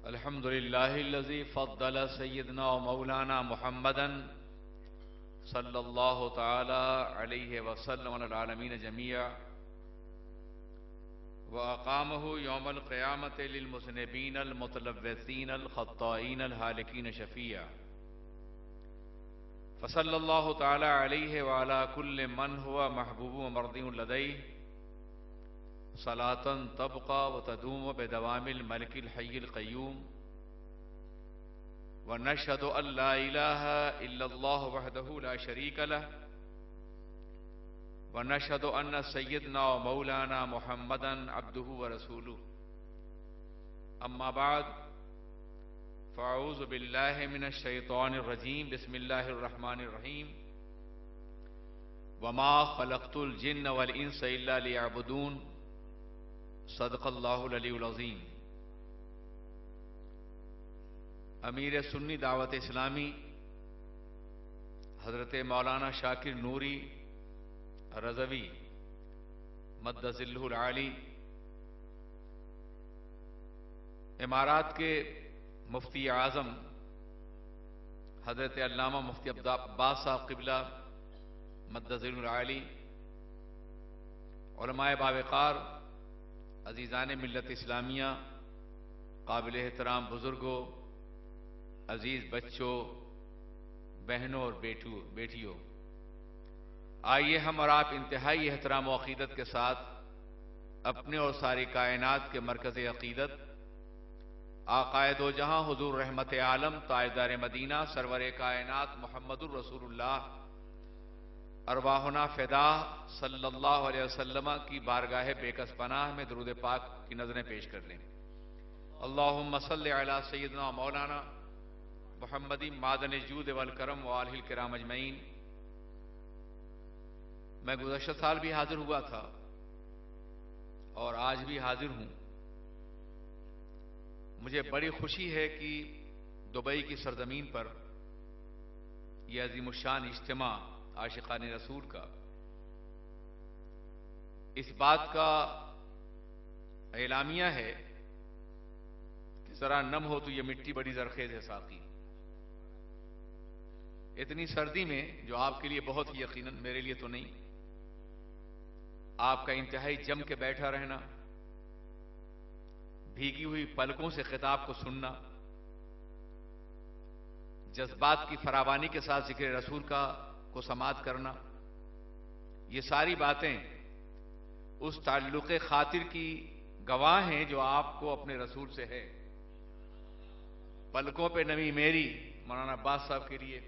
الحمد لله الذي فضل سيدنا ومولانا محمدا صلى الله تعالى عليه وسلم على العالمين جميعا وأقامه يوم القيامة للمذنبين المتلوثين الخطائين الهالكين شفيعا فصلى الله تعالى عليه وعلى كل من هو محبوب ومرضي لديه صلاة تبقى وتدوم بدوام الملك الحي القيوم ونشهد أن لا إله إلا الله وحده لا شريك له ونشهد أن سيدنا ومولانا محمدا عبده ورسوله أما بعد فأعوذ بالله من الشيطان الرجيم بسم الله الرحمن الرحيم وما خلقت الجن والإنس إلا ليعبدون صدق اللہ العلی العظیم۔ امیر سنی دعوت اسلامی حضرت مولانا شاکر نوری رضوی مد ظلہ العالی، امارات کے مفتی اعظم حضرت علامہ مفتی عباس صاحب قبلہ مد ظلہ العالی، علماء باوقار، عزیزان ملت اسلامیہ، قابل احترام بزرگوں، عزیز بچوں، بہنوں اور بیٹیوں، آئیے ہم اور آپ انتہائی احترام و عقیدت کے ساتھ اپنے اور ساری کائنات کے مرکز عقیدت آقائے دو جہاں حضور رحمت عالم تاجدار مدینہ سرور کائنات محمد الرسول اللہ ارواحنا فدا صلی اللہ علیہ وسلم کی بارگاہ بیکس پناہ میں درود پاک کی نظریں پیش کر لیں۔ اللہم صلی علی سیدنا مولانا محمد معدن الجود والکرم وآلہ الکرام اجمعین۔ میں گزشتہ سال بھی حاضر ہوا تھا اور آج بھی حاضر ہوں۔ مجھے بڑی خوشی ہے کہ دبئی کی سرزمین پر یہ عظیم الشان اجتماع عاشقان رسول کا اس بات کا اعلامیہ ہے کہ ذرا نم ہو تو یہ مٹی بڑی زرخیز ہے ساقی۔ اتنی سردی میں جو آپ کے لیے بہت ہی یقیناً، میرے لیے تو نہیں، آپ کا انتہائی جم کے بیٹھا رہنا، بھیگی ہوئی پلکوں سے خطاب کو سننا، جذبات کی فراوانی کے ساتھ ذکر رسول کو سماعت کرنا، یہ ساری باتیں اس تعلق خاطر کی گواہ ہیں جو آپ کو اپنے رسول سے ہے۔ پلکوں پہ نمی میری مولانا عباس صاحب کے لیے،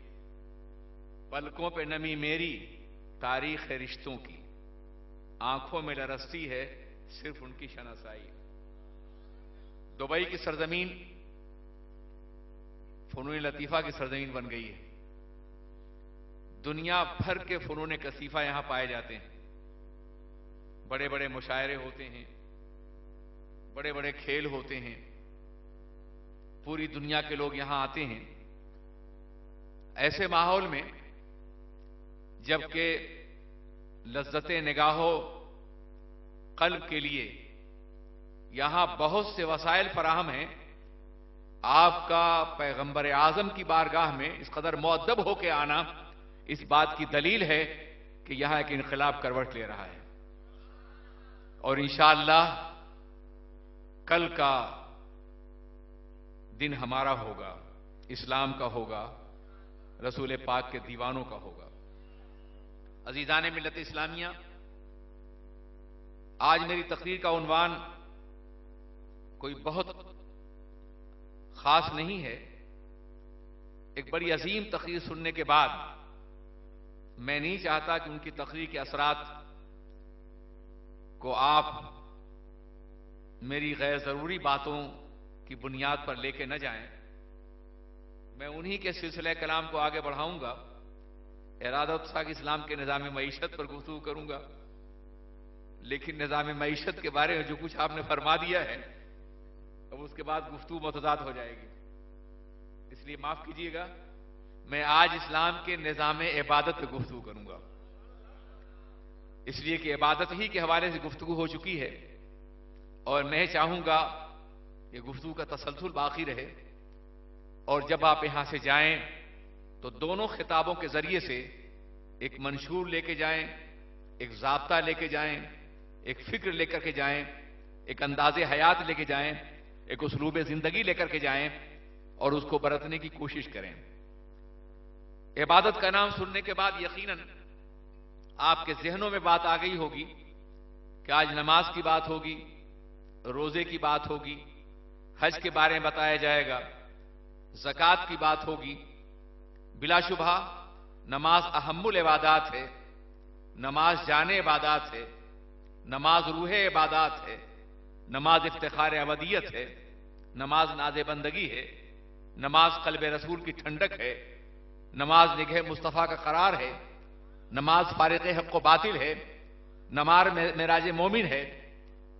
پلکوں پہ نمی میری تاریخ رشتوں کی، آنکھوں میں لرزتی ہے صرف ان کی شناسائی۔ دبئی کی سرزمین فنون لطیفہ کی سرزمین بن گئی ہے۔ دنیا بھر کے فنون کثیفہ یہاں پائے جاتے ہیں، بڑے بڑے مشاعرے ہوتے ہیں، بڑے بڑے کھیل ہوتے ہیں، پوری دنیا کے لوگ یہاں آتے ہیں۔ ایسے ماحول میں جبکہ لذت نگاہو قلب کے لیے یہاں بہت سے وسائل فراہم ہیں، آپ کا پیغمبر اعظم کی بارگاہ میں اس قدر مؤدب ہو کے آنا اس بات کی دلیل ہے کہ یہاں ایک انقلاب کروٹ لے رہا ہے، اور انشاءاللہ کل کا دن ہمارا ہوگا، اسلام کا ہوگا، رسول پاک کے دیوانوں کا ہوگا۔ عزیزان ملت اسلامیہ، آج میری تقریر کا عنوان کوئی بہت خاص نہیں ہے۔ ایک بڑی عظیم تقریر سننے کے بعد میں نہیں چاہتا کہ ان کی تقریر کے اثرات کو آپ میری غیر ضروری باتوں کی بنیاد پر لے کے نہ جائیں۔ میں انہی کے سلسلہ کلام کو آگے بڑھاؤں گا۔ ارادہ تھا کہ اسلام کے نظام معیشت پر گفتگو کروں گا، لیکن نظام معیشت کے بارے میں جو کچھ آپ نے فرما دیا ہے اب اس کے بعد گفتگو متضاد ہو جائے گی، اس لیے معاف کیجیے گا۔ میں آج اسلام کے نظام عبادت پہ گفتگو کروں گا۔ اس لیے کہ عبادت ہی کے حوالے سے گفتگو ہو چکی ہے، اور میں چاہوں گا کہ گفتگو کا تسلسل باقی رہے، اور جب آپ یہاں سے جائیں تو دونوں خطابوں کے ذریعے سے ایک منشور لے کے جائیں، ایک ضابطہ لے کے جائیں، ایک فکر لے کر کے جائیں، ایک انداز حیات لے کے جائیں، ایک اسلوب زندگی لے کر کے جائیں، اور اس کو برتنے کی کوشش کریں۔ عبادت کا نام سننے کے بعد یقیناً آپ کے ذہنوں میں بات آ گئی ہوگی کہ آج نماز کی بات ہوگی، روزے کی بات ہوگی، حج کے بارے میں بتایا جائے گا، زکوٰۃ کی بات ہوگی۔ بلا شبہ نماز اہم العبادات ہے، نماز جان عبادات ہے، نماز روح عبادات ہے، نماز افتخار ابدیت ہے، نماز ناز بندگی ہے، نماز قلب رسول کی ٹھنڈک ہے، نماز نگہ مصطفیٰ کا قرار ہے، نماز فارق حق و باطل ہے، نماز معراج مومن ہے،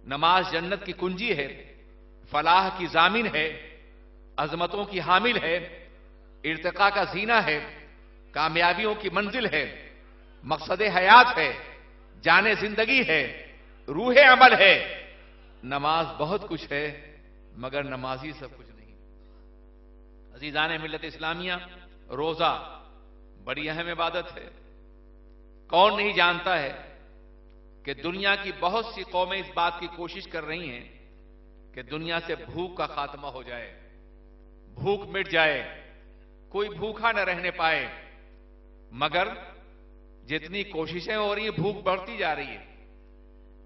نماز جنت کی کنجی ہے، فلاح کی ضامن ہے، عظمتوں کی حامل ہے، ارتقاء کا زینہ ہے، کامیابیوں کی منزل ہے، مقصد حیات ہے، جان زندگی ہے، روح عمل ہے۔ نماز بہت کچھ ہے مگر نمازی سب کچھ نہیں۔ عزیزان ملت اسلامیہ، روزہ بڑی اہم عبادت ہے۔ کون نہیں جانتا ہے کہ دنیا کی بہت سی قومیں اس بات کی کوشش کر رہی ہیں کہ دنیا سے بھوک کا خاتمہ ہو جائے، بھوک مٹ جائے، کوئی بھوکا نہ رہنے پائے، مگر جتنی کوششیں ہو رہی ہیں بھوک بڑھتی جا رہی ہے۔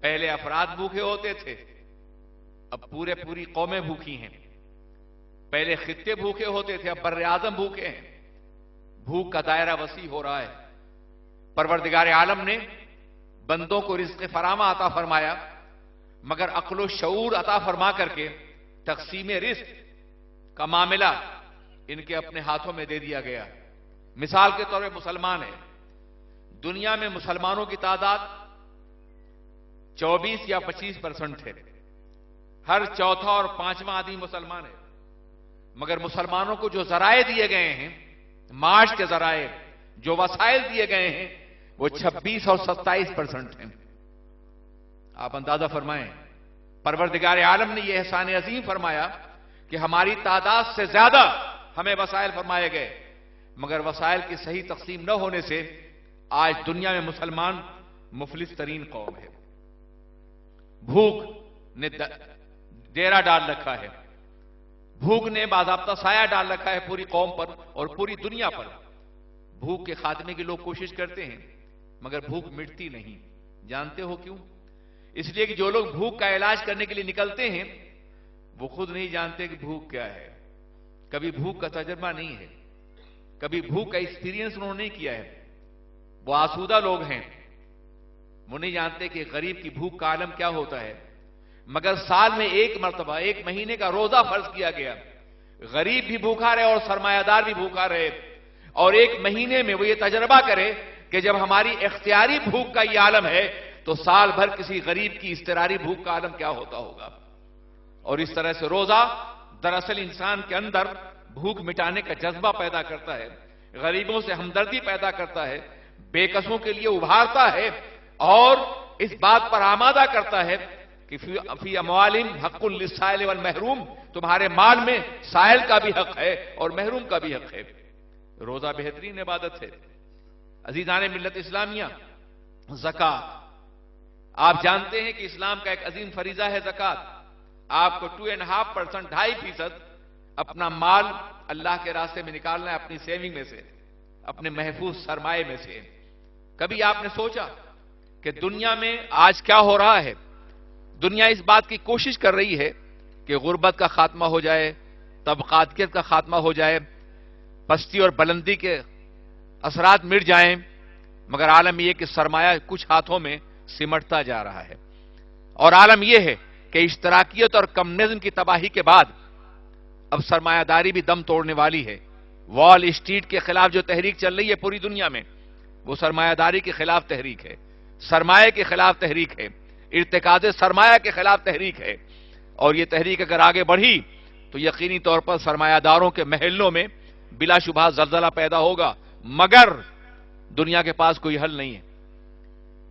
پہلے افراد بھوکے ہوتے تھے، اب پوری قومیں بھوکی ہیں۔ پہلے خطے بھوکے ہوتے تھے، اب بر اعظم بھوکے ہیں۔ بھوک کا دائرہ وسیع ہو رہا ہے۔ پروردگار عالم نے بندوں کو رزق فراوان عطا فرمایا، مگر عقل و شعور عطا فرما کر کے تقسیم رزق کا معاملہ ان کے اپنے ہاتھوں میں دے دیا گیا۔ مثال کے طور پہ مسلمان ہیں، دنیا میں مسلمانوں کی تعداد 24 یا 25% ہے، ہر چوتھا اور پانچواں آدمی مسلمان ہے، مگر مسلمانوں کو جو ذرائع دیے گئے ہیں، معاش کے ذرائع، جو وسائل دیے گئے ہیں، وہ 26 اور 27% ہیں۔ آپ اندازہ فرمائیں، پروردگار عالم نے یہ احسان عظیم فرمایا کہ ہماری تعداد سے زیادہ ہمیں وسائل فرمائے گئے، مگر وسائل کی صحیح تقسیم نہ ہونے سے آج دنیا میں مسلمان مفلس ترین قوم ہے۔ بھوک نے ڈیرا ڈال رکھا ہے، بھوک نے باضابطہ سایہ ڈال رکھا ہے پوری قوم پر اور پوری دنیا پر۔ بھوک کے خاتمے کی لوگ کوشش کرتے ہیں مگر بھوک مٹتی نہیں۔ جانتے ہو کیوں؟ اس لیے کہ جو لوگ بھوک کا علاج کرنے کے لیے نکلتے ہیں وہ خود نہیں جانتے کہ بھوک کیا ہے، کبھی بھوک کا تجربہ نہیں ہے، کبھی بھوک کا ایکسپیرینس انہوں نے نہیں کیا ہے۔ وہ آسودہ لوگ ہیں، وہ نہیں جانتے کہ غریب کی بھوک کا عالم کیا ہوتا ہے۔ مگر سال میں ایک مرتبہ، ایک مہینے کا روزہ فرض کیا گیا، غریب بھی بھوکا رہے اور سرمایہ دار بھی بھوکا رہے، اور ایک مہینے میں وہ یہ تجربہ کرے کہ جب ہماری اختیاری بھوک کا یہ عالم ہے تو سال بھر کسی غریب کی اضطراری بھوک کا عالم کیا ہوتا ہوگا۔ اور اس طرح سے روزہ دراصل انسان کے اندر بھوک مٹانے کا جذبہ پیدا کرتا ہے، غریبوں سے ہمدردی پیدا کرتا ہے، بے کسوں کے لیے ابھارتا ہے، اور اس بات پر آمادہ کرتا ہے کہ فی اموالہم حق للسائل والمحروم، تمہارے مال میں سائل کا بھی حق ہے اور محروم کا بھی حق ہے۔ روزہ بہترین عبادت ہے۔ عزیزان ملت اسلامیہ، زکوٰۃ، آپ جانتے ہیں کہ اسلام کا ایک عظیم فریضہ ہے زکوٰۃ۔ آپ کو 2.5%، 2.5% اپنا مال اللہ کے راستے میں نکالنا ہے، اپنی سیونگ میں سے، اپنے محفوظ سرمایے میں سے۔ کبھی آپ نے سوچا کہ دنیا میں آج کیا ہو رہا ہے؟ دنیا اس بات کی کوشش کر رہی ہے کہ غربت کا خاتمہ ہو جائے، طبقاتیت کا خاتمہ ہو جائے، پستی اور بلندی کے اثرات مٹ جائیں، مگر عالم یہ کہ سرمایہ کچھ ہاتھوں میں سمٹتا جا رہا ہے۔ اور عالم یہ ہے کہ اشتراکیت اور کمیونزم کی تباہی کے بعد اب سرمایہ داری بھی دم توڑنے والی ہے۔ وال اسٹریٹ کے خلاف جو تحریک چل رہی ہے پوری دنیا میں، وہ سرمایہ داری کے خلاف تحریک ہے، سرمایہ کے خلاف تحریک ہے، ارتکاز سرمایہ کے خلاف تحریک ہے۔ اور یہ تحریک اگر آگے بڑھی تو یقینی طور پر سرمایہ داروں کے محلوں میں بلا شبہ زلزلہ پیدا ہوگا، مگر دنیا کے پاس کوئی حل نہیں ہے۔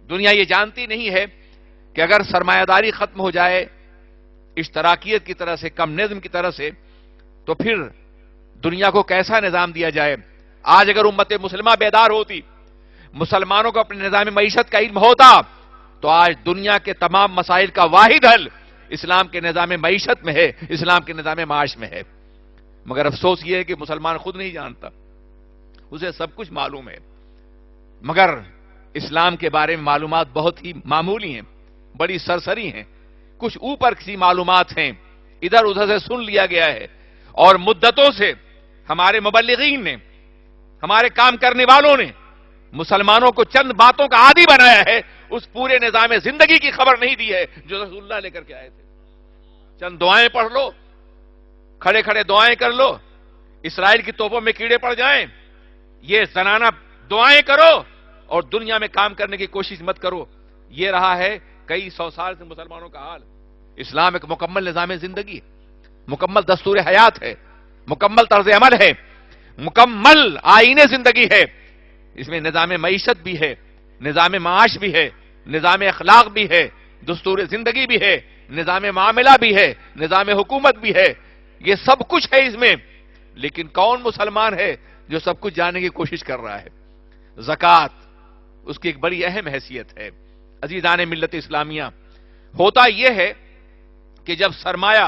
دنیا یہ جانتی نہیں ہے کہ اگر سرمایہ داری ختم ہو جائے اشتراکیت کی طرح سے، کمیونزم کی طرح سے، تو پھر دنیا کو کیسا نظام دیا جائے۔ آج اگر امت مسلمہ بیدار ہوتی، مسلمانوں کو اپنے نظام معیشت کا علم ہوتا، تو آج دنیا کے تمام مسائل کا واحد حل اسلام کے نظام معیشت میں ہے، اسلام کے نظام معاش میں ہے۔ مگر افسوس یہ ہے کہ مسلمان خود نہیں جانتا، اسے سب کچھ معلوم ہے، مگر اسلام کے بارے میں معلومات بہت ہی معمولی ہیں، بڑی سرسری ہیں، کچھ اوپر کی معلومات ہیں، ادھر ادھر سے سن لیا گیا ہے، اور مدتوں سے ہمارے مبلغین نے، ہمارے کام کرنے والوں نے مسلمانوں کو چند باتوں کا عادی بنایا ہے، اس پورے نظام زندگی کی خبر نہیں دی ہے جو رسول اللہ لے کر کے آئے تھے۔ چند دعائیں پڑھ لو، کھڑے کھڑے دعائیں کر لو، اسرائیل کی توپوں میں کیڑے پڑ جائیں، یہ زنانہ دعائیں کرو اور دنیا میں کام کرنے کی کوشش مت کرو۔ یہ رہا ہے کئی سو سال سے مسلمانوں کا حال۔ اسلام ایک مکمل نظام زندگی ہے، مکمل دستور حیات ہے، مکمل طرز عمل ہے، مکمل آئین زندگی ہے۔ اس میں نظام معیشت بھی ہے، نظام معاش بھی ہے، نظام اخلاق بھی ہے، دستور زندگی بھی ہے، نظام معاملہ بھی ہے، نظام حکومت بھی ہے، یہ سب کچھ ہے اس میں۔ لیکن کون مسلمان ہے جو سب کچھ جاننے کی کوشش کر رہا ہے؟ زکوٰۃ اس کی ایک بڑی اہم حیثیت ہے۔ عزیزان ملت اسلامیہ، ہوتا یہ ہے کہ جب سرمایہ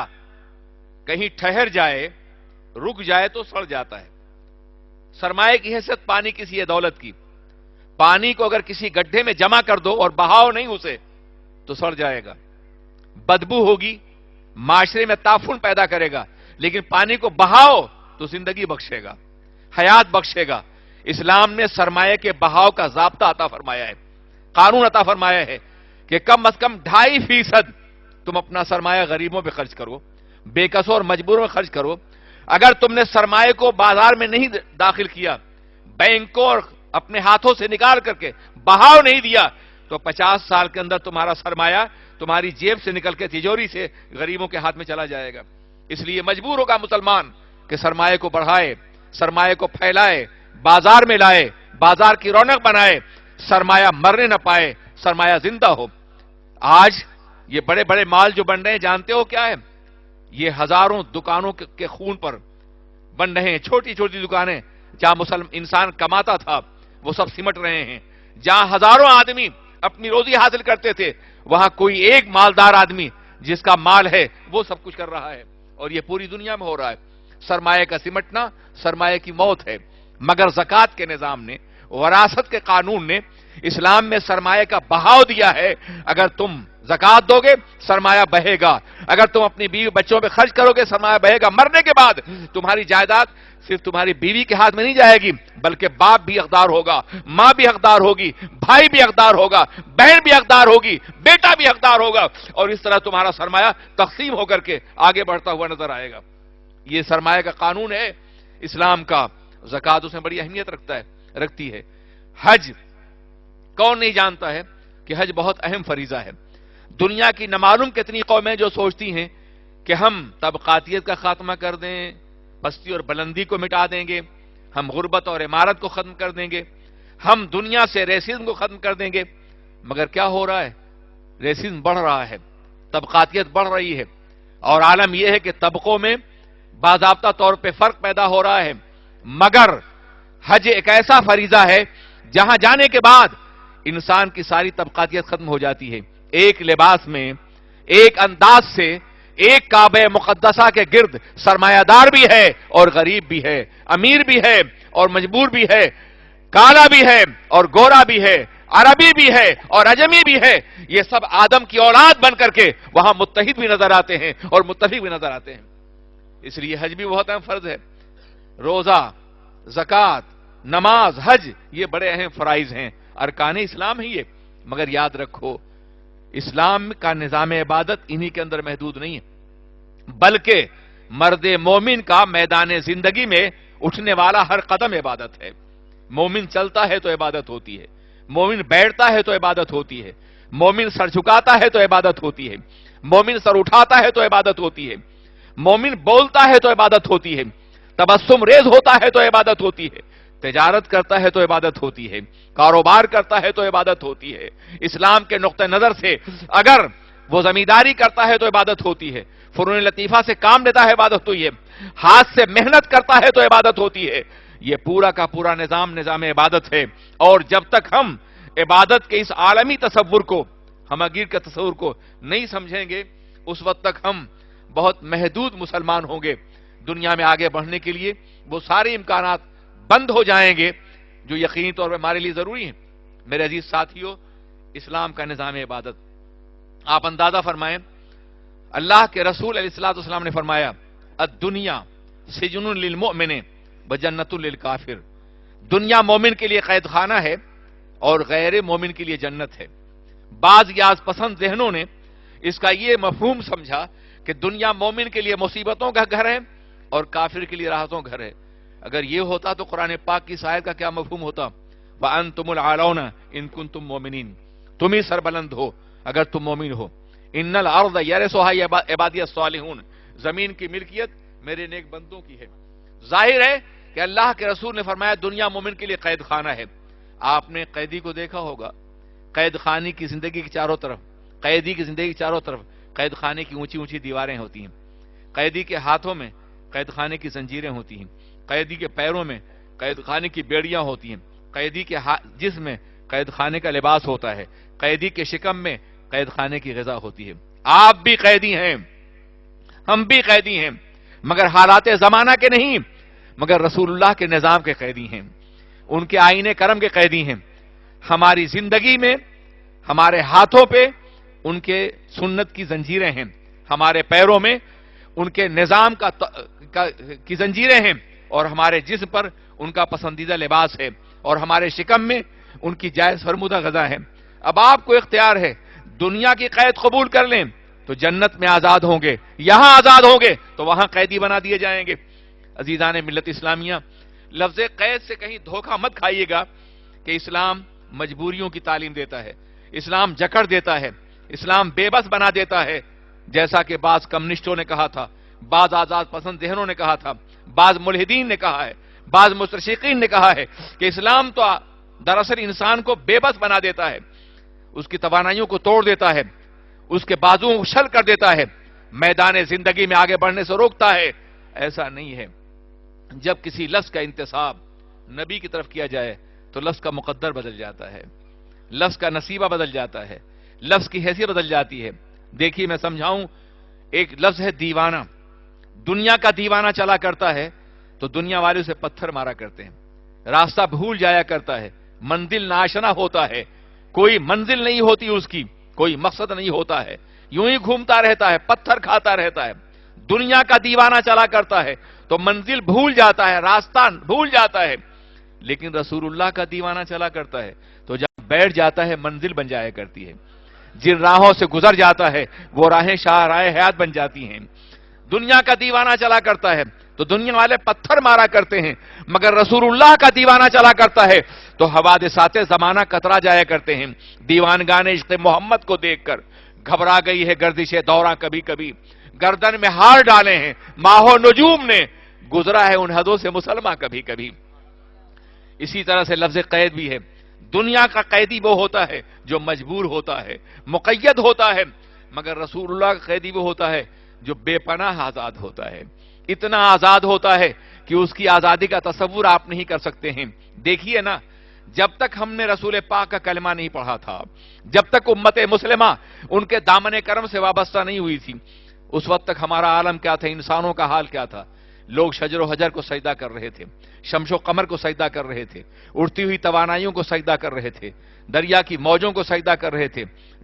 کہیں ٹھہر جائے، رک جائے تو سڑ جاتا ہے۔ سرمایہ کی حیثیت پانی کسی ہے دولت کی۔ پانی کو اگر کسی گڈھے میں جمع کر دو اور بہاؤ نہیں اسے تو سڑ جائے گا، بدبو ہوگی، معاشرے میں تعفن پیدا کرے گا۔ لیکن پانی کو بہاؤ تو زندگی بخشے گا، حیات بخشے گا۔ اسلام نے سرمایہ کے بہاؤ کا ضابطہ عطا فرمایا ہے، قانون عطا فرمایا ہے کہ کم از کم 2.5% تم اپنا سرمایہ غریبوں پہ خرچ کرو، بے کسوں اور مجبوروں میں خرچ کرو۔ اگر تم نے سرمایہ کو بازار میں نہیں داخل کیا، بینکوں اور اپنے ہاتھوں سے نکال کر کے بہاؤ نہیں دیا، تو 50 سال کے اندر تمہارا سرمایہ تمہاری جیب سے نکل کے تجوری سے غریبوں کے ہاتھ میں چلا جائے گا۔ اس لیے مجبور ہوگا مسلمان کہ سرمایہ کو بڑھائے، سرمایہ کو پھیلائے، بازار میں لائے، بازار کی رونق بنائے، سرمایہ مرنے نہ پائے، سرمایہ زندہ ہو۔ آج یہ بڑے بڑے مال جو بن رہے ہیں، جانتے ہو کیا ہے؟ یہ ہزاروں دکانوں کے خون پر بن رہے ہیں۔ چھوٹی چھوٹی دکانیں جہاں انسان کماتا تھا وہ سب سمٹ رہے ہیں۔ جہاں ہزاروں آدمی اپنی روزی حاصل کرتے تھے، وہاں کوئی ایک مالدار آدمی جس کا مال ہے وہ سب کچھ کر رہا ہے، اور یہ پوری دنیا میں ہو رہا ہے۔ سرمایہ کا سمٹنا سرمایہ کی موت ہے۔ مگر زکوٰۃ کے نظام نے، وراثت کے قانون نے اسلام میں سرمایہ کا بہاؤ دیا ہے۔ اگر تم زکوٰۃ دو گے سرمایہ بہے گا، اگر تم اپنی بیوی بچوں پہ خرچ کرو گے سرمایہ بہے گا۔ مرنے کے بعد تمہاری جائیداد صرف تمہاری بیوی کے ہاتھ میں نہیں جائے گی، بلکہ باپ بھی حقدار ہوگا، ماں بھی حقدار ہوگی، بھائی بھی حقدار ہوگا، بہن بھی حقدار ہوگی، بیٹا بھی حقدار ہوگا، اور اس طرح تمہارا سرمایہ تقسیم ہو کر کے آگے بڑھتا ہوا نظر آئے گا۔ یہ سرمایہ کا قانون ہے اسلام کا۔ زکوٰۃ اس میں بڑی اہمیت رکھتی ہے۔ حج، کون نہیں جانتا ہے کہ حج بہت اہم فریضہ ہے۔ دنیا کی نامعلوم کتنی قومیں جو سوچتی ہیں کہ ہم طبقاتیت کا خاتمہ کر دیں، پستی اور بلندی کو مٹا دیں گے، ہم غربت اور عمارت کو ختم کر دیں گے، ہم دنیا سے ریسزم کو ختم کر دیں گے، مگر کیا ہو رہا ہے؟ ریسزم بڑھ رہا ہے، طبقاتیت بڑھ رہی ہے، اور عالم یہ ہے کہ طبقوں میں باضابطہ طور پہ فرق پیدا ہو رہا ہے۔ مگر حج ایک ایسا فریضہ ہے جہاں جانے کے بعد انسان کی ساری طبقاتیت ختم ہو جاتی ہے۔ ایک لباس میں، ایک انداز سے، ایک کعبہ مقدسہ کے گرد سرمایہ دار بھی ہے اور غریب بھی ہے، امیر بھی ہے اور مجبور بھی ہے، کالا بھی ہے اور گورا بھی ہے، عربی بھی ہے اور اجمی بھی ہے۔ یہ سب آدم کی اولاد بن کر کے وہاں متحد بھی نظر آتے ہیں اور متفق بھی نظر آتے ہیں۔ اس لیے حج بھی بہت اہم فرض ہے۔ روزہ، زکوٰۃ، نماز، حج، یہ بڑے اہم فرائض ہیں، ارکان اسلام ہی ہے۔ مگر یاد رکھو، اسلام کا نظام عبادت انہی کے اندر محدود نہیں ہے، بلکہ مرد مومن کا میدان زندگی میں اٹھنے والا ہر قدم عبادت ہے۔ مومن چلتا ہے تو عبادت ہوتی ہے، مومن بیٹھتا ہے تو عبادت ہوتی ہے، مومن سر جھکاتا ہے تو عبادت ہوتی ہے، مومن سر اٹھاتا ہے تو عبادت ہوتی ہے، مومن بولتا ہے تو عبادت ہوتی ہے، تبسم ریز ہوتا ہے تو عبادت ہوتی ہے، تجارت کرتا ہے تو عبادت ہوتی ہے، کاروبار کرتا ہے تو عبادت ہوتی ہے، اسلام کے نقطہ نظر سے اگر وہ زمینداری کرتا ہے تو عبادت ہوتی ہے، فنون لطیفہ سے کام لیتا ہے عبادت ہوتی ہے، ہاتھ سے محنت کرتا ہے تو عبادت ہوتی ہے۔ یہ پورا کا پورا نظام عبادت ہے، اور جب تک ہم عبادت کے اس عالمی تصور کو، ہمگیر کے تصور کو نہیں سمجھیں گے، اس وقت تک ہم بہت محدود مسلمان ہوں گے۔ دنیا میں آگے بڑھنے کے لیے وہ سارے امکانات بند ہو جائیں گے جو یقینی طور پر ہمارے لیے ضروری ہیں۔ میرے عزیز ساتھیوں، اسلام کا نظام عبادت آپ اندازہ فرمائیں، اللہ کے رسول علیہ الصلوۃ والسلام نے فرمایا الدنیا سجن للمؤمن وجنت للکافر، دنیا مومن کے لیے قید خانہ ہے اور غیر مومن کے لیے جنت ہے۔ بعض یاز پسند ذہنوں نے اس کا یہ مفہوم سمجھا کہ دنیا مومن کے لیے مصیبتوں کا گھر ہے اور کافر کے لیے راحتوں کا گھر ہے۔ اگر یہ ہوتا تو قرآن پاک کی اس آیت کا کیا مفہوم ہوتا؟ وَأَنْتُمُ الْعَالَوْنَ إِن كُنْتُم مُؤْمِنِينَ، تم ہی سربلند ہو اگر تم مومن ہو۔ إِنَّ الْأَرْضَ يَرِثُهَا عِبَادِيَ الصَّالِحُونَ، زمین کی ملکیت میرے نیک بندوں کی ہے۔ ظاہر ہے کہ اللہ کے رسول نے فرمایا دنیا مومن کے لیے قید خانہ ہے۔ آپ نے قیدی کو دیکھا ہوگا، قید خانے کی زندگی کی چاروں طرف، قیدی کی زندگی کی چاروں طرف قید خانے کی اونچی اونچی دیواریں ہوتی ہیں، قیدی کے ہاتھوں میں قید خانے کی زنجیریں ہوتی ہیں، قیدی کے پیروں میں قید خانے کی بیڑیاں ہوتی ہیں، قیدی کے جسم میں قید خانے کا لباس ہوتا ہے، قیدی کے شکم میں قید خانے کی غذا ہوتی ہے۔ آپ بھی قیدی ہیں، ہم بھی قیدی ہیں، مگر حالات زمانہ کے نہیں، مگر رسول اللہ کے نظام کے قیدی ہیں، ان کے آئین کرم کے قیدی ہیں۔ ہماری زندگی میں ہمارے ہاتھوں پہ ان کے سنت کی زنجیریں ہیں، ہمارے پیروں میں ان کے نظام کی زنجیریں ہیں، اور ہمارے جسم پر ان کا پسندیدہ لباس ہے، اور ہمارے شکم میں ان کی جائز فرمودہ غذا ہے۔ اب آپ کو اختیار ہے، دنیا کی قید قبول کر لیں تو جنت میں آزاد ہوں گے، یہاں آزاد ہوں گے تو وہاں قیدی بنا دیے جائیں گے۔ عزیزان ملت اسلامیہ، لفظ قید سے کہیں دھوکہ مت کھائیے گا کہ اسلام مجبوریوں کی تعلیم دیتا ہے، اسلام جکڑ دیتا ہے، اسلام بے بس بنا دیتا ہے، جیسا کہ بعض کمیونسٹوں نے کہا تھا، بعض آزاد پسند ذہنوں نے کہا تھا، بعض ملحدین نے کہا ہے، بعض مستشرقین نے کہا ہے کہ اسلام تو دراصل انسان کو بے بس بنا دیتا ہے، اس کی توانائیوں کو توڑ دیتا ہے، اس کے بازوؤں کو شل کر دیتا ہے، میدان زندگی میں آگے بڑھنے سے روکتا ہے۔ ایسا نہیں ہے۔ جب کسی لفظ کا انتساب نبی کی طرف کیا جائے تو لفظ کا مقدر بدل جاتا ہے، لفظ کا نصیبہ بدل جاتا ہے، لفظ کی حیثیت بدل جاتی ہے۔ دیکھیے میں سمجھاؤں، ایک لفظ ہے دیوانہ۔ دنیا کا دیوانہ چلا کرتا ہے تو دنیا والے اسے پتھر مارا کرتے ہیں، راستہ بھول جایا کرتا ہے، منزل ناشنا ہوتا ہے، کوئی منزل نہیں ہوتی اس کی، کوئی مقصد نہیں ہوتا ہے، یوں ہی گھومتا رہتا ہے، پتھر کھاتا رہتا ہے۔ دنیا کا دیوانہ چلا کرتا ہے تو منزل بھول جاتا ہے، راستہ بھول جاتا ہے، لیکن رسول اللہ کا دیوانہ چلا کرتا ہے تو جب بیٹھ جاتا ہے منزل بن جایا کرتی ہے، جن راہوں سے گزر جاتا ہے وہ راہیں شاہراہ حیات بن جاتی ہیں۔ دنیا کا دیوانہ چلا کرتا ہے تو دنیا والے پتھر مارا کرتے ہیں، مگر رسول اللہ کا دیوانہ چلا کرتا ہے تو حوادثات زمانہ کترا جایا کرتے ہیں۔ دیوانگان عشق محمد کو دیکھ کر گھبرا گئی ہے گردش دوراں، کبھی کبھی گردن میں ہار ڈالے ہیں ماہ و نجوم نے، گزرا ہے ان حدوں سے مسلمہ کبھی کبھی۔ اسی طرح سے لفظ قید بھی ہے۔ دنیا کا قیدی وہ ہوتا ہے جو مجبور ہوتا ہے، مقید ہوتا ہے، مگر رسول اللہ کا قیدی وہ ہوتا ہے جو بے پناہ آزاد ہوتا ہے، اتنا آزاد ہوتا ہے کہ اس کی آزادی کا تصور آپ نہیں کر سکتے ہیں۔ دیکھیے نا، جب تک ہم نے رسول پاک کا کلمہ نہیں پڑھا تھا، جب تک امت مسلمہ ان کے دامن کرم سے وابستہ نہیں ہوئی تھی، اس وقت تک ہمارا عالم کیا تھا، انسانوں کا حال کیا تھا؟ لوگ شجر و حجر کو سجدہ کر رہے تھے، شمس و قمر کو سجدہ کر رہے تھے، اڑتی ہوئی توانائیوں کو سجدہ کر رہے تھے، دریا کی موجوں کو سجدہ کر رہے تھے،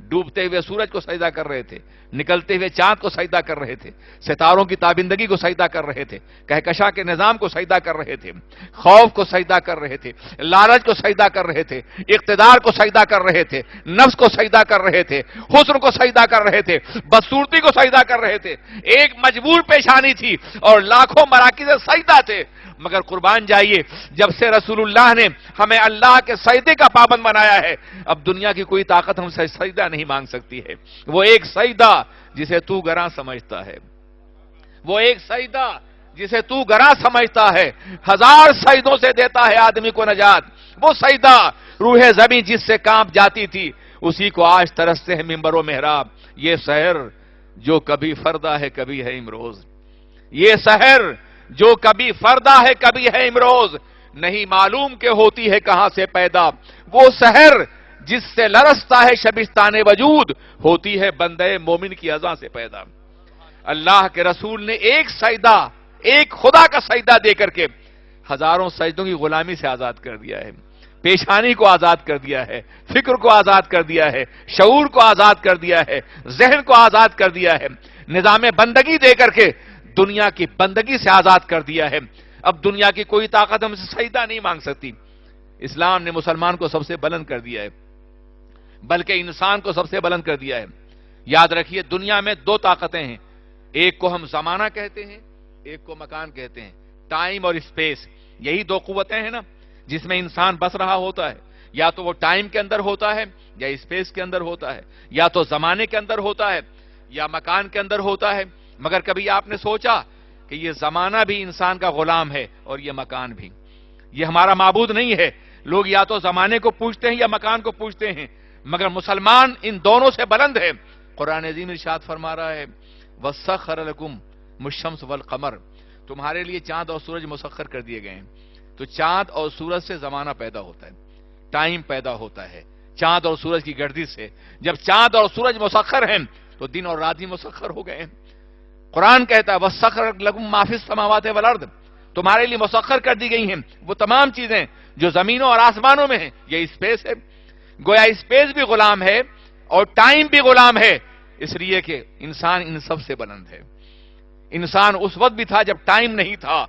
ڈوبتے ہوئے سورج کو سجدہ کر رہے تھے، نکلتے ہوئے چاند کو سجدہ کر رہے تھے، ستاروں کی تابندگی کو سجدہ کر رہے تھے، کہکشاں کے نظام کو سجدہ کر رہے تھے، خوف کو سجدہ کر رہے تھے، لالچ کو سجدہ کر رہے تھے، اقتدار کو سجدہ کر رہے تھے، نفس کو سجدہ کر رہے تھے، حسن کو سجدہ کر رہے تھے، بدصورتی کو سجدہ کر رہے تھے۔ ایک مجبور پیشانی تھی اور لاکھوں مراکز سجدہ تھے، مگر قربان جائیے، جب سے رسول اللہ نے ہمیں اللہ کے سجدے کا پابند بنایا ہے، اب دنیا کی کوئی طاقت ہم سے سجدہ نہیں مانگ سکتی ہے۔ وہ ایک سجدہ جسے تو گراں سمجھتا ہے، وہ ایک سجدہ جسے تو گراں سمجھتا ہے، 1000 سجدوں سے دیتا ہے آدمی کو نجات۔ وہ سجدہ روح زمین جس سے کانپ جاتی تھی، اسی کو آج ترستے ہیں ممبر و محراب۔ یہ سحر جو کبھی فردا ہے کبھی ہے امروز، یہ سحر جو کبھی فردا ہے کبھی ہے امروز، نہیں معلوم کہ ہوتی ہے کہاں سے پیدا۔ وہ سحر جس سے لرزتا ہے شبستان وجود، ہوتی ہے بندے مومن کی اذان سے پیدا۔ اللہ کے رسول نے ایک سجدہ، ایک خدا کا سجدہ دے کر کے ہزاروں سجدوں کی غلامی سے آزاد کر دیا ہے، پیشانی کو آزاد کر دیا ہے، فکر کو آزاد کر دیا ہے، شعور کو آزاد کر دیا ہے، ذہن کو آزاد کر دیا ہے، نظام بندگی دے کر کے دنیا کی بندگی سے آزاد کر دیا ہے۔ اب دنیا کی کوئی طاقت ہم سے سجدہ نہیں مانگ سکتی۔ اسلام نے مسلمان کو سب سے بلند کر دیا ہے، بلکہ انسان کو سب سے بلند کر دیا ہے۔ یاد رکھیے دنیا میں 2 طاقتیں ہیں، ایک کو ہم زمانہ کہتے ہیں، ایک کو مکان کہتے ہیں، ٹائم اور اسپیس۔ یہی 2 قوتیں ہیں نا جس میں انسان بس رہا ہوتا ہے، یا تو وہ ٹائم کے اندر ہوتا ہے یا اسپیس کے اندر ہوتا ہے، یا تو زمانے کے اندر ہوتا ہے یا مکان کے اندر ہوتا ہے۔ مگر کبھی آپ نے سوچا کہ یہ زمانہ بھی انسان کا غلام ہے اور یہ مکان بھی؟ یہ ہمارا معبود نہیں ہے۔ لوگ یا تو زمانے کو پوچھتے ہیں یا مکان کو پوچھتے ہیں، مگر مسلمان ان دونوں سے بلند ہے۔ قرآن عظیم ارشاد فرما رہا ہے وَسَخَّرَ لَكُمُ الشَّمْسَ وَالْقَمَرَ، تمہارے لیے چاند اور سورج مسخر کر دیے گئے ہیں۔ تو چاند اور سورج سے زمانہ پیدا ہوتا ہے، ٹائم پیدا ہوتا ہے چاند اور سورج کی گردش سے۔ جب چاند اور سورج مسخر ہیں تو دن اور رات بھی مسخر ہو گئے ہیں۔ قرآن کہتا ہے وَسَخَّرَ لَكُم مَّا فِي السَّمَاوَاتِ وَالْأَرْضِ، تمہارے لیے مسخر کر دی گئی ہیں وہ تمام چیزیں جو زمینوں اور آسمانوں میں ہیں۔ یہ اسپیس ہے، گویا اسپیس بھی غلام ہے اور ٹائم بھی غلام ہے، اس لیے کہ انسان ان سب سے بلند ہے۔ انسان اس وقت بھی تھا جب ٹائم نہیں تھا،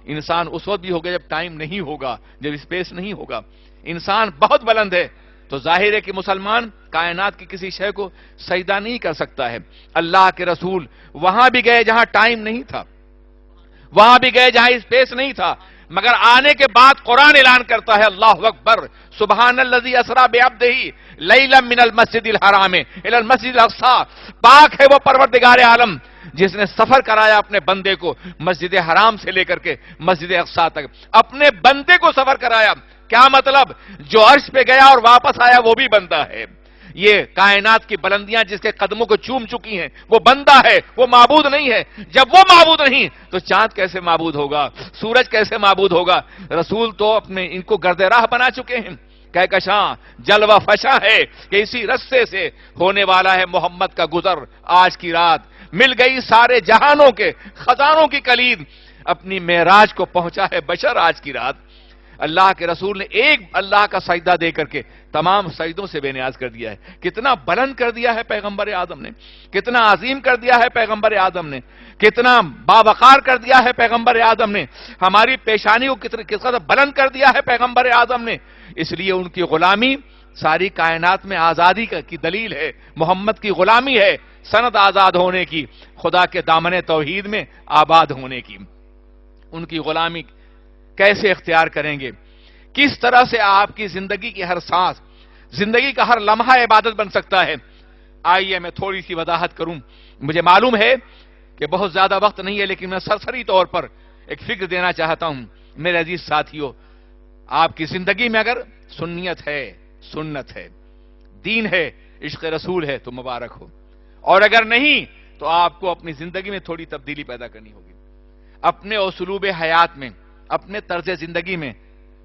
انسان اس وقت بھی ہوگا جب ٹائم نہیں ہوگا، جب اسپیس نہیں ہوگا۔ انسان بہت بلند ہے، تو ظاہر ہے کہ مسلمان کائنات کی کسی شے کو سجدہ نہیں کر سکتا ہے۔ اللہ کے رسول وہاں بھی گئے جہاں ٹائم نہیں تھا، وہاں بھی گئے جہاں اسپیس نہیں تھا، مگر آنے کے بعد قرآن اعلان کرتا ہے اللہ اکبر سبحان الذی اسری بعبدہ لیلا من المسجد الحرام الی المسجد الاقصی، پاک ہے وہ پروردگار عالم جس نے سفر کرایا اپنے بندے کو مسجد حرام سے لے کر کے مسجد اقصی تک، اپنے بندے کو سفر کرایا۔ کیا مطلب؟ جو عرش پہ گیا اور واپس آیا وہ بھی بندہ ہے۔ یہ کائنات کی بلندیاں جس کے قدموں کو چوم چکی ہیں وہ بندہ ہے، وہ معبود نہیں ہے۔ جب وہ معبود نہیں تو چاند کیسے معبود ہوگا، سورج کیسے معبود ہوگا؟ رسول تو اپنے ان کو گرد راہ بنا چکے ہیں۔ کہکشاں جلوہ فشاں ہے کہ اسی رستے سے ہونے والا ہے محمد کا گزر۔ آج کی رات مل گئی سارے جہانوں کے خزانوں کی کلید، اپنی معراج کو پہنچا ہے بشر آج کی رات۔ اللہ کے رسول نے ایک اللہ کا سجدہ دے کر کے تمام سجدوں سے بے نیاز کر دیا ہے۔ کتنا بلند کر دیا ہے پیغمبر اعظم نے، کتنا عظیم کر دیا ہے پیغمبر اعظم نے، کتنا باوقار کر دیا ہے پیغمبر اعظم نے، ہماری پیشانی کو کس قدر بلند کر دیا ہے پیغمبر اعظم نے۔ اس لیے ان کی غلامی ساری کائنات میں آزادی کی دلیل ہے، محمد کی غلامی ہے سند آزاد ہونے کی، خدا کے دامن توحید میں آباد ہونے کی۔ ان کی غلامی کیسے اختیار کریں گے؟ کس طرح سے آپ کی زندگی کی ہر سانس، زندگی کا ہر لمحہ عبادت بن سکتا ہے؟ آئیے میں تھوڑی سی وضاحت کروں۔ مجھے معلوم ہے کہ بہت زیادہ وقت نہیں ہے، لیکن میں سرسری طور پر ایک فکر دینا چاہتا ہوں۔ میرے عزیز ساتھیوں، آپ کی زندگی میں اگر سنیت ہے، سنت ہے، دین ہے، عشق رسول ہے تو مبارک ہو، اور اگر نہیں تو آپ کو اپنی زندگی میں تھوڑی تبدیلی پیدا کرنی ہوگی، اپنے اسلوب حیات میں، اپنے طرز زندگی میں،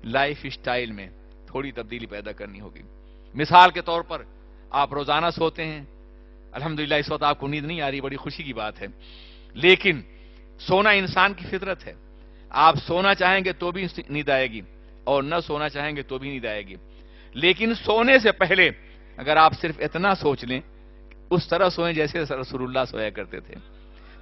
لائف سٹائل میں تھوڑی تبدیلی پیدا کرنی ہوگی۔ مثال کے طور پر آپ روزانہ سوتے ہیں، الحمدللہ اس وقت آپ کو نیند نہیں آ رہی، بڑی خوشی کی بات ہے، لیکن سونا انسان کی فطرت ہے۔ آپ سونا چاہیں گے تو بھی نیند آئے گی اور نہ سونا چاہیں گے تو بھی نیند آئے گی، لیکن سونے سے پہلے اگر آپ صرف اتنا سوچ لیں اس طرح سوئیں جیسے رسول اللہ سویا کرتے تھے،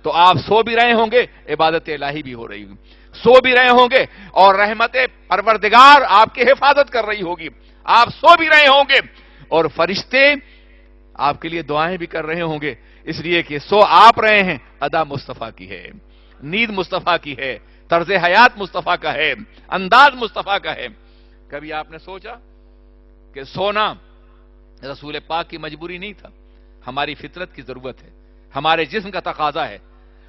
تو آپ سو بھی رہے ہوں گے، عبادت الہی بھی ہو رہی ہوگی، سو بھی رہے ہوں گے اور رحمت پروردگار آپ کی حفاظت کر رہی ہوگی، آپ سو بھی رہے ہوں گے اور فرشتے آپ کے لیے دعائیں بھی کر رہے ہوں گے، اس لیے کہ سو آپ رہے ہیں، ادا مصطفیٰ کی ہے، نیند مصطفیٰ کی ہے، طرز حیات مصطفیٰ کا ہے، انداز مصطفیٰ کا ہے۔ کبھی آپ نے سوچا کہ سونا رسول پاک کی مجبوری نہیں تھا، ہماری فطرت کی ضرورت ہے، ہمارے جسم کا تقاضا ہے۔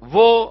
وہ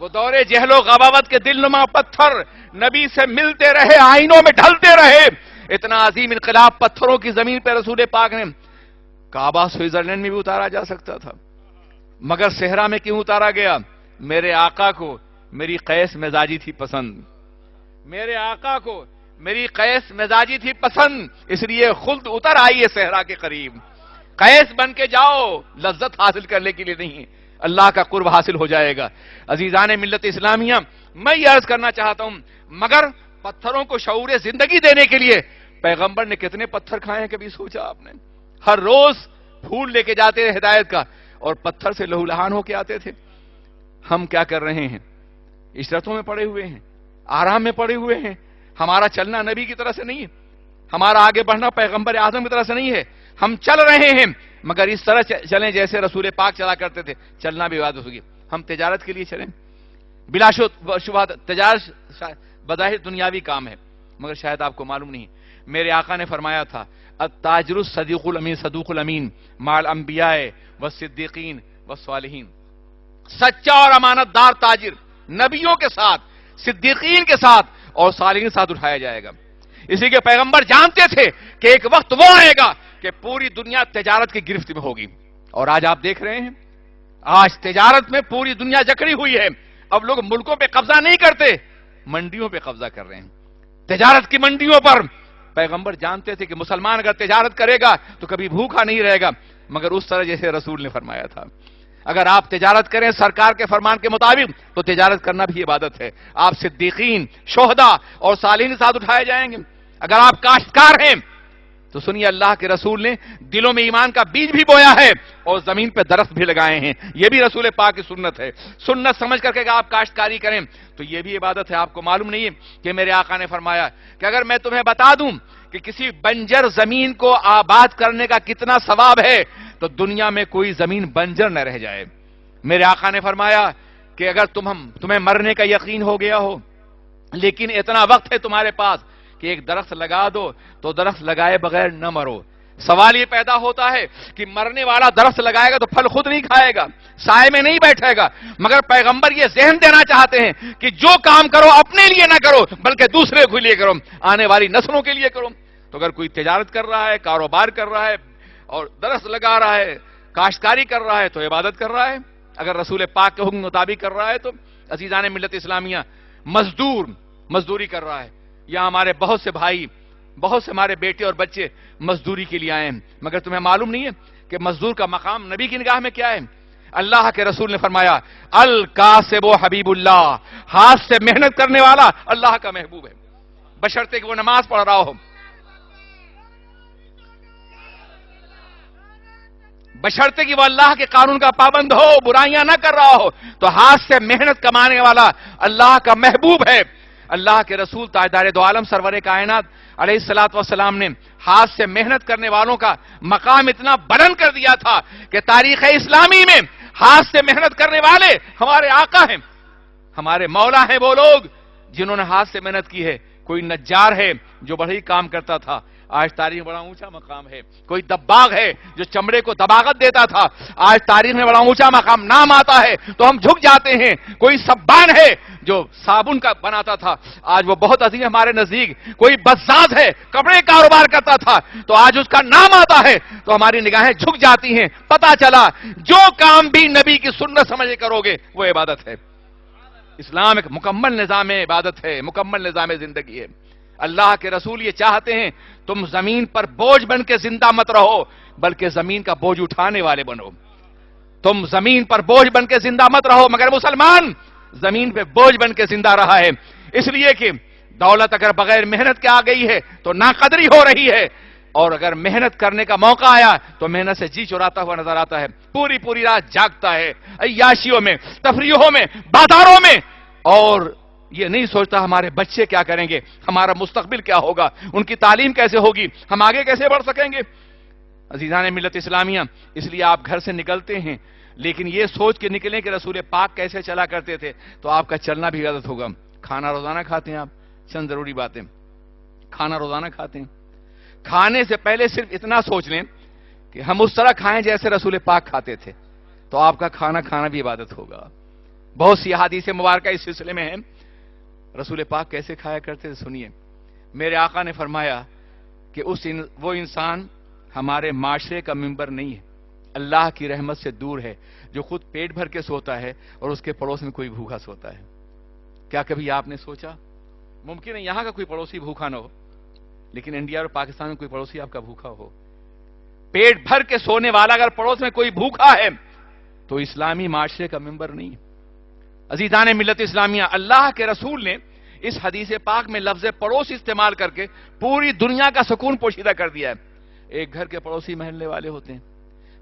وہ دور جہل و غباوت کے دل نما پتھر نبی سے ملتے رہے، آئینوں میں ڈھلتے رہے، اتنا عظیم انقلاب پتھروں کی زمین پہ رسول پاک نے، کعبہ سوئٹزرلینڈ میں بھی اتارا جا سکتا تھا، مگر صحرا میں کیوں اتارا گیا؟ میرے آقا کو میری قیس مزاجی تھی پسند، میرے آقا کو میری قیس مزاجی تھی پسند، اس لیے خلد اتر آئی ہے صحرا کے قریب۔ قیس بن کے جاؤ، لذت حاصل کرنے کے لیے نہیں، اللہ کا قرب حاصل ہو جائے گا۔ عزیزان ملت اسلامیہ، میں یہ عرض کرنا چاہتا ہوں، مگر پتھروں کو شعور زندگی دینے کے لیے پیغمبر نے کتنے پتھر کھائے ہیں، کبھی سوچا آپ نے؟ ہر روز پھول لے کے جاتے ہیں ہدایت کا، اور پتھر سے لہو لہان ہو کے آتے تھے۔ ہم کیا کر رہے ہیں؟ عشرتوں میں پڑے ہوئے ہیں، آرام میں پڑے ہوئے ہیں۔ ہمارا چلنا نبی کی طرح سے نہیں ہے، ہمارا آگے بڑھنا پیغمبر اعظم کی طرح سے نہیں ہے۔ ہم چل رہے ہیں مگر اس طرح چلیں جیسے رسول پاک چلا کرتے تھے، چلنا بھی عبادت ہوگی۔ ہم تجارت کے لیے چلیں، بلا شبہ تجارت بظاہر دنیاوی کام ہے، مگر شاید آپ کو معلوم نہیں، میرے آقا نے فرمایا تھا التاجر الصدیق الامین صدوق الامین مع الانبیاء والصدیقین والصالحین، سچا اور امانت دار تاجر نبیوں کے ساتھ، صدیقین کے ساتھ اور صالحین کے ساتھ اٹھایا جائے گا۔ اسی کے پیغمبر جانتے تھے کہ ایک وقت وہ آئے گا کہ پوری دنیا تجارت کی گرفت میں ہوگی، اور آج آپ دیکھ رہے ہیں، آج تجارت میں پوری دنیا جکڑی ہوئی ہے۔ اب لوگ ملکوں پہ قبضہ نہیں کرتے، منڈیوں پہ قبضہ کر رہے ہیں، تجارت کی منڈیوں پر۔ پیغمبر جانتے تھے کہ مسلمان اگر تجارت کرے گا تو کبھی بھوکا نہیں رہے گا، مگر اس طرح جیسے رسول نے فرمایا تھا۔ اگر آپ تجارت کریں سرکار کے فرمان کے مطابق تو تجارت کرنا بھی عبادت ہے۔ آپ صدیقین، شہداء اور صالحین کے ساتھ اٹھائے جائیں گے۔ اگر آپ کاشتکار ہیں تو سنیے، اللہ کے رسول نے دلوں میں ایمان کا بیج بھی بویا ہے اور زمین پہ درخت بھی لگائے ہیں، یہ بھی رسول پاک کی سنت ہے۔ سنت سمجھ کر کے اگر آپ کاشتکاری کریں تو یہ بھی عبادت ہے۔ آپ کو معلوم نہیں ہے کہ میرے آقا نے فرمایا کہ اگر میں تمہیں بتا دوں کہ کسی بنجر زمین کو آباد کرنے کا کتنا ثواب ہے تو دنیا میں کوئی زمین بنجر نہ رہ جائے۔ میرے آقا نے فرمایا کہ اگر تمہیں مرنے کا یقین ہو گیا ہو لیکن اتنا وقت ہے تمہارے پاس کہ ایک درخت لگا دو تو درخت لگائے بغیر نہ مرو۔ سوال یہ پیدا ہوتا ہے کہ مرنے والا درخت لگائے گا تو پھل خود نہیں کھائے گا، سائے میں نہیں بیٹھے گا، مگر پیغمبر یہ ذہن دینا چاہتے ہیں کہ جو کام کرو اپنے لیے نہ کرو بلکہ دوسرے کے لیے کرو، آنے والی نسلوں کے لیے کرو۔ تو اگر کوئی تجارت کر رہا ہے، کاروبار کر رہا ہے اور درخت لگا رہا ہے، کاشتکاری کر رہا ہے تو عبادت کر رہا ہے۔ اگر رسول پاک کے حکم مطابق کر رہا ہے تو عزیزان ملت اسلامیہ، مزدوری کر رہا ہے، یا ہمارے بہت سے بھائی، بہت سے ہمارے بیٹے اور بچے مزدوری کے لیے آئے ہیں، مگر تمہیں معلوم نہیں ہے کہ مزدور کا مقام نبی کی نگاہ میں کیا ہے؟ اللہ کے رسول نے فرمایا الکاسب حبیب اللہ، ہاتھ سے محنت کرنے والا اللہ کا محبوب ہے، بشرطے کہ وہ نماز پڑھ رہا ہو، بشرطے کہ وہ اللہ کے قانون کا پابند ہو، برائیاں نہ کر رہا ہو، تو ہاتھ سے محنت کمانے والا اللہ کا محبوب ہے۔ اللہ کے رسول تاجدار دو عالم سرور کائنات علیہ الصلوۃ والسلام نے ہاتھ سے محنت کرنے والوں کا مقام اتنا بلند کر دیا تھا کہ تاریخ اسلامی میں ہاتھ سے محنت کرنے والے ہمارے آقا ہیں، ہمارے مولا ہیں، وہ لوگ جنہوں نے ہاتھ سے محنت کی ہے۔ کوئی نجار ہے جو بڑی کام کرتا تھا، آج تاریخ میں بڑا اونچا مقام ہے۔ کوئی دباغ ہے جو چمڑے کو دباغت دیتا تھا، آج تاریخ میں بڑا اونچا مقام نام آتا ہے تو ہم جھک جاتے ہیں۔ کوئی سبان ہے جو صابن کا بناتا تھا، آج وہ بہت عظیم ہمارے نزدیک۔ کوئی بزاز ہے، کپڑے کاروبار کرتا تھا تو آج اس کا نام آتا ہے تو ہماری نگاہیں جھک جاتی ہیں۔ پتا چلا جو کام بھی نبی کی سنت سمجھ کرو گے وہ عبادت ہے۔ اسلام ایک مکمل نظام عبادت ہے، مکمل نظام زندگی ہے۔ اللہ کے رسول یہ چاہتے ہیں تم زمین پر بوجھ بن کے زندہ مت رہو بلکہ زمین کا بوجھ اٹھانے والے بنو۔ تم زمین پر بوجھ بن کے زندہ مت رہو، مگر مسلمان زمین پہ بوجھ بن کے زندہ رہا ہے، اس لیے کہ دولت اگر بغیر محنت کے آ گئی ہے تو ناقدری ہو رہی ہے، اور اگر محنت کرنے کا موقع آیا تو محنت سے جی چراتا ہوا نظر آتا ہے، پوری رات جاگتا ہے عیاشیوں میں، تفریحوں میں، بازاروں میں، اور یہ نہیں سوچتا ہمارے بچے کیا کریں گے، ہمارا مستقبل کیا ہوگا، ان کی تعلیم کیسے ہوگی، ہم آگے کیسے بڑھ سکیں گے۔ عزیزان ملت اسلامیہ، اس لیے آپ گھر سے نکلتے ہیں لیکن یہ سوچ کے نکلیں کہ رسول پاک کیسے چلا کرتے تھے تو آپ کا چلنا بھی عادت ہوگا۔ کھانا روزانہ کھاتے ہیں آپ، چند ضروری باتیں، کھانا روزانہ کھاتے ہیں، کھانے سے پہلے صرف اتنا سوچ لیں کہ ہم اس طرح کھائیں جیسے رسول پاک کھاتے تھے تو آپ کا کھانا بھی عبادت ہوگا۔ بہت سی احادیث مبارکہ اس سلسلے میں ہیں. رسول پاک کیسے کھایا کرتے تھے سنیے. میرے آقا نے فرمایا کہ وہ انسان ہمارے معاشرے کا ممبر نہیں ہے، اللہ کی رحمت سے دور ہے، جو خود پیٹ بھر کے سوتا ہے اور اس کے پڑوس میں کوئی بھوکا سوتا ہے. کیا کبھی آپ نے سوچا؟ ممکن ہے یہاں کا کوئی پڑوسی بھوکا نہ ہو، لیکن انڈیا اور پاکستان میں کوئی پڑوسی آپ کا بھوکا ہو. پیٹ بھر کے سونے والا اگر پڑوس میں کوئی بھوکا ہے تو اسلامی معاشرے کا ممبر نہیں ہے. عزیزان ملت اسلامیہ، اللہ کے رسول نے اس حدیث پاک میں لفظ پڑوس استعمال کر کے پوری دنیا کا سکون پوشیدہ کر دیا ہے. ایک گھر کے پڑوسی محلے والے ہوتے ہیں،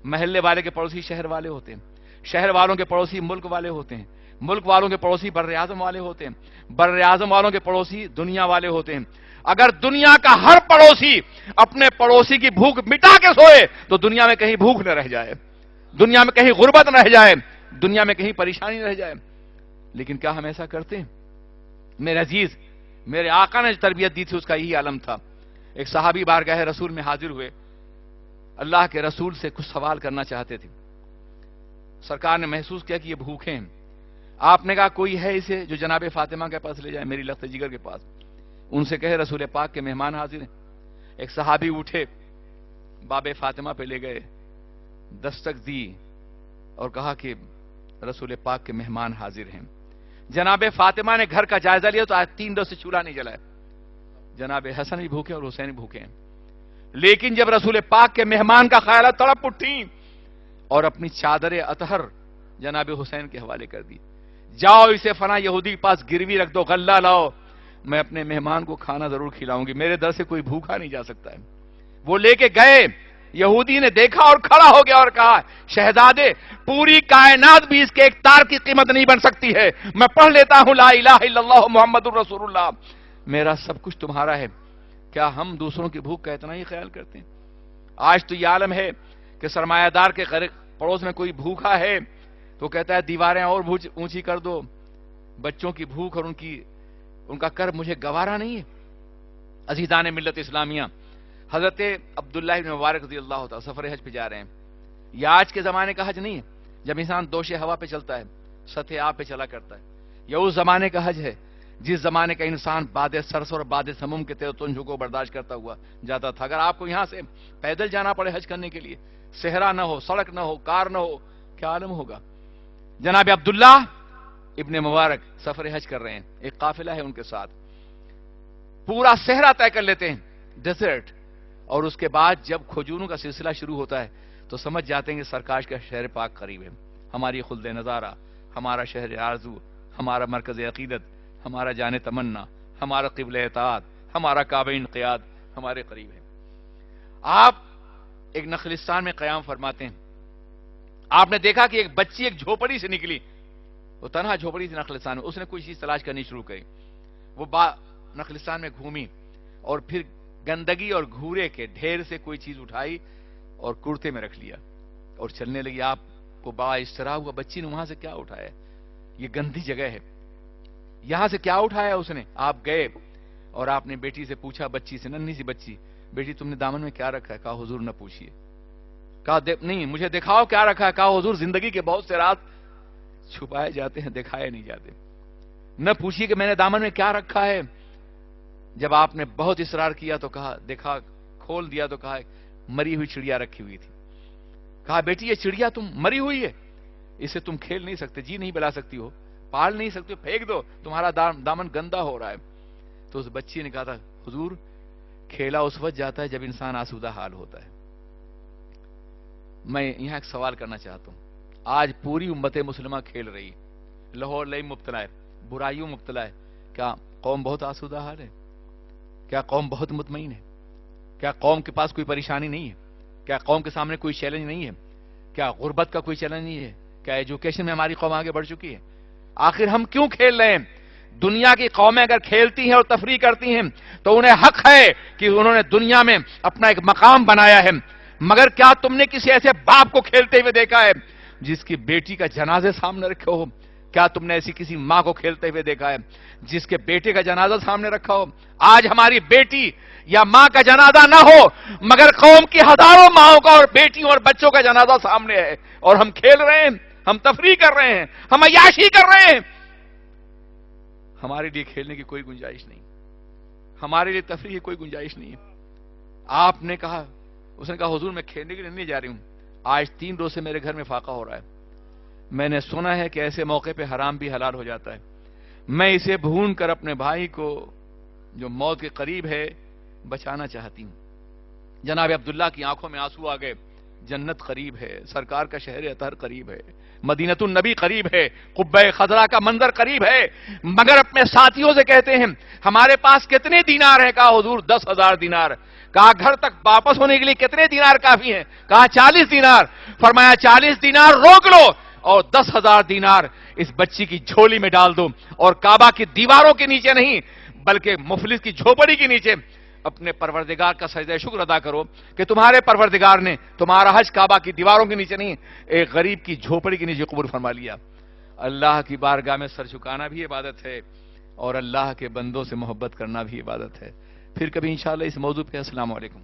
محلے والے کے پڑوسی شہر والے ہوتے ہیں، شہر والوں کے پڑوسی ملک والے ہوتے ہیں، ملک والوں کے پڑوسی بر اعظم والے ہوتے ہیں، بر اعظم والوں کے پڑوسی دنیا والے ہوتے ہیں. اگر دنیا کا ہر پڑوسی اپنے پڑوسی کی بھوک مٹا کے سوئے تو دنیا میں کہیں بھوک نہ رہ جائے، دنیا میں کہیں غربت نہ رہ جائے، دنیا میں کہیں پریشانی نہ رہ جائے. لیکن کیا ہم ایسا کرتے ہیں؟ میرے عزیز، میرے آقا نے جو تربیت دی تھی اس کا یہی عالم تھا. ایک صحابی بارگاہ رسول میں حاضر ہوئے، اللہ کے رسول سے کچھ سوال کرنا چاہتے تھے. سرکار نے محسوس کیا کہ یہ بھوکے ہیں. آپ نے کہا کوئی ہے اسے جو جناب فاطمہ کے پاس لے جائے، میری لخت جگر کے پاس. ان سے کہے رسول پاک کے مہمان حاضر ہیں. ایک صحابی اٹھے، باب فاطمہ پہ لے گئے، دستک دی اور کہا کہ رسول پاک کے مہمان حاضر ہیں. جناب فاطمہ نے گھر کا جائزہ لیا تو آج 3 روز سے چولہا نہیں جلایا. جناب حسن بھی بھوکے اور حسین بھی بھوکے ہیں. لیکن جب رسول پاک کے مہمان کا خیال تڑپ اٹھی اور اپنی چادر اطہر جناب حسین کے حوالے کر دی. جاؤ اسے فلاں یہودی کے پاس گروی رکھ دو، غلہ لاؤ، میں اپنے مہمان کو کھانا ضرور کھلاؤں گی، میرے در سے کوئی بھوکا نہیں جا سکتا ہے. وہ لے کے گئے. یہودی نے دیکھا اور کھڑا ہو گیا اور کہا شہزادے، پوری کائنات بھی اس کے ایک تار کی قیمت نہیں بن سکتی ہے. میں پڑھ لیتا ہوں لا الہ الا اللہ محمد الرسول اللہ، میرا سب کچھ تمہارا ہے. کیا ہم دوسروں کی بھوک کا اتنا ہی خیال کرتے ہیں؟ آج تو یہ عالم ہے کہ سرمایہ دار کے پڑوس میں کوئی بھوکا ہے تو کہتا ہے دیواریں اور اونچی کر دو، بچوں کی بھوک اور ان کا کرب مجھے گوارا نہیں ہے. عزیزان ملت اسلامیہ، حضرت عبداللہ بن مبارک رضی اللہ تعالی سفر حج پہ جا رہے ہیں. یہ آج کے زمانے کا حج نہیں ہے جب انسان دوش ہوا پہ چلتا ہے، سطح آب پہ چلا کرتا ہے. یہ اس زمانے کا حج ہے جس زمانے کا انسان باد سرس اور باد سموم کے تنجھوں کو برداشت کرتا ہوا جاتا تھا. اگر آپ کو یہاں سے پیدل جانا پڑے حج کرنے کے لیے، صحرا نہ ہو، سڑک نہ ہو، کار نہ ہو، کیا عالم ہوگا. جناب عبداللہ ابن مبارک سفر حج کر رہے ہیں، ایک قافلہ ہے ان کے ساتھ. پورا صحرا طے کر لیتے ہیں، ڈیزرٹ. اور اس کے بعد جب کھجوروں کا سلسلہ شروع ہوتا ہے تو سمجھ جاتے ہیں کہ سرکار کا شہر پاک قریب ہے. ہماری خلد نظارہ، ہمارا شہر آرزو، ہمارا مرکز عقیدت، ہمارا جان تمنا، ہمارا قبلہ اطاعت، ہمارا کعبہ انقیاد ہمارے قریب ہے. آپ ایک نخلستان میں قیام فرماتے ہیں. آپ نے دیکھا کہ ایک بچی ایک جھوپڑی سے نکلی، وہ تنہا جھوپڑی تھی نخلستان میں. اس نے کوئی چیز تلاش کرنی شروع کی. وہ نخلستان میں گھومی اور پھر گندگی اور گھورے کے ڈھیر سے کوئی چیز اٹھائی اور کرتے میں رکھ لیا اور چلنے لگی. آپ کو بڑا اشتراک ہوا، بچی نے وہاں سے کیا اٹھایا؟ یہ گندی جگہ ہے، یہاں سے کیا اٹھایا اس نے؟ آپ گئے اور آپ نے بیٹی سے پوچھا، بچی سے، ننھی سی بچی، بیٹی تم نے دامن میں کیا رکھا ہے؟ کہا حضور نہ پوچھیے. کہا نہیں مجھے دکھاؤ کیا رکھا ہے. کہا حضور زندگی کے بہت سے راز چھپائے جاتے ہیں، دکھائے نہیں جاتے. نہ پوچھیے کہ میں نے دامن میں کیا رکھا ہے. جب آپ نے بہت اصرار کیا تو کہا، دیکھا، کھول دیا تو کہا مری ہوئی چڑیا رکھی ہوئی تھی. کہا بیٹی یہ چڑیا تم مری ہوئی ہے، اسے تم کھیل نہیں سکتے، جی نہیں بلا سکتی ہو، پال نہیں سکتے، پھینک دو، تمہارا دامن گندا ہو رہا ہے. تو اس بچی نے کہا تھا حضور کھیلا اس وقت جاتا ہے جب انسان آسودہ حال ہوتا ہے. میں یہاں ایک سوال کرنا چاہتا ہوں. آج پوری امت مسلمہ کھیل رہی، لاہور لئی مبتلا ہے، برائیوں مبتلا ہے. کیا قوم بہت آسودہ حال ہے؟ کیا قوم بہت مطمئن ہے؟ کیا قوم کے پاس کوئی پریشانی نہیں ہے؟ کیا قوم کے سامنے کوئی چیلنج نہیں ہے؟ کیا غربت کا کوئی چیلنج نہیں ہے؟ کیا ایجوکیشن میں ہماری قوم آگے بڑھ چکی ہے؟ آخر ہم کیوں کھیل رہے ہیں؟ دنیا کی قومیں اگر کھیلتی ہیں اور تفریح کرتی ہیں تو انہیں حق ہے کہ انہوں نے دنیا میں اپنا ایک مقام بنایا ہے. مگر کیا تم نے کسی ایسے باپ کو کھیلتے ہوئے دیکھا ہے جس کی بیٹی کا جنازہ سامنے رکھے ہو؟ کیا تم نے ایسی کسی ماں کو کھیلتے ہوئے دیکھا ہے جس کے بیٹے کا جنازہ سامنے رکھا ہو؟ آج ہماری بیٹی یا ماں کا جنازہ نہ ہو مگر قوم کی ہزاروں ماؤں کا اور بیٹیوں اور بچوں کا جنازہ سامنے ہے اور ہم کھیل رہے ہیں. ہم تفریح کر رہے ہیں، ہم عیاشی کر رہے ہیں، ہمارے لیے کھیلنے کی کوئی گنجائش نہیں، ہمارے لیے تفریح کی کوئی گنجائش نہیں ہے۔ آپ نے کہا، اس نے کہا حضور میں کھیلنے کے لیے نہیں جا رہی ہوں، آج 3 روز سے میرے گھر میں فاقہ ہو رہا ہے، میں نے سنا ہے کہ ایسے موقع پہ حرام بھی حلال ہو جاتا ہے، میں اسے بھون کر اپنے بھائی کو جو موت کے قریب ہے بچانا چاہتی ہوں۔ جناب عبداللہ کی آنکھوں میں آنسو آ گئے، جنت قریب ہے، سرکار کا شہر اطہر قریب ہے، مدینہ النبی قریب ہے، قبہ خضرا کا منظر قریب ہے، مگر اپنے ساتھیوں سے کہتے ہیں ہمارے پاس کتنے دینار ہیں؟ کہا حضور 10,000 دینار۔ کہا گھر تک واپس ہونے کے لیے کتنے دینار کافی ہیں؟ کہا 40 دینار۔ فرمایا 40 دینار روک لو اور 10,000 دینار اس بچی کی جھولی میں ڈال دو، اور کعبہ کی دیواروں کے نیچے نہیں بلکہ مفلس کی جھوپڑی کے نیچے اپنے پروردگار کا سجدہ شکر ادا کرو کہ تمہارے پروردگار نے تمہارا حج کعبہ کی دیواروں کے نیچے نہیں، ایک غریب کی جھوپڑی کے نیچے قبول فرما لیا۔ اللہ کی بارگاہ میں سر جھکانا بھی عبادت ہے، اور اللہ کے بندوں سے محبت کرنا بھی عبادت ہے۔ پھر کبھی انشاءاللہ اس موضوع پہ۔ السلام علیکم۔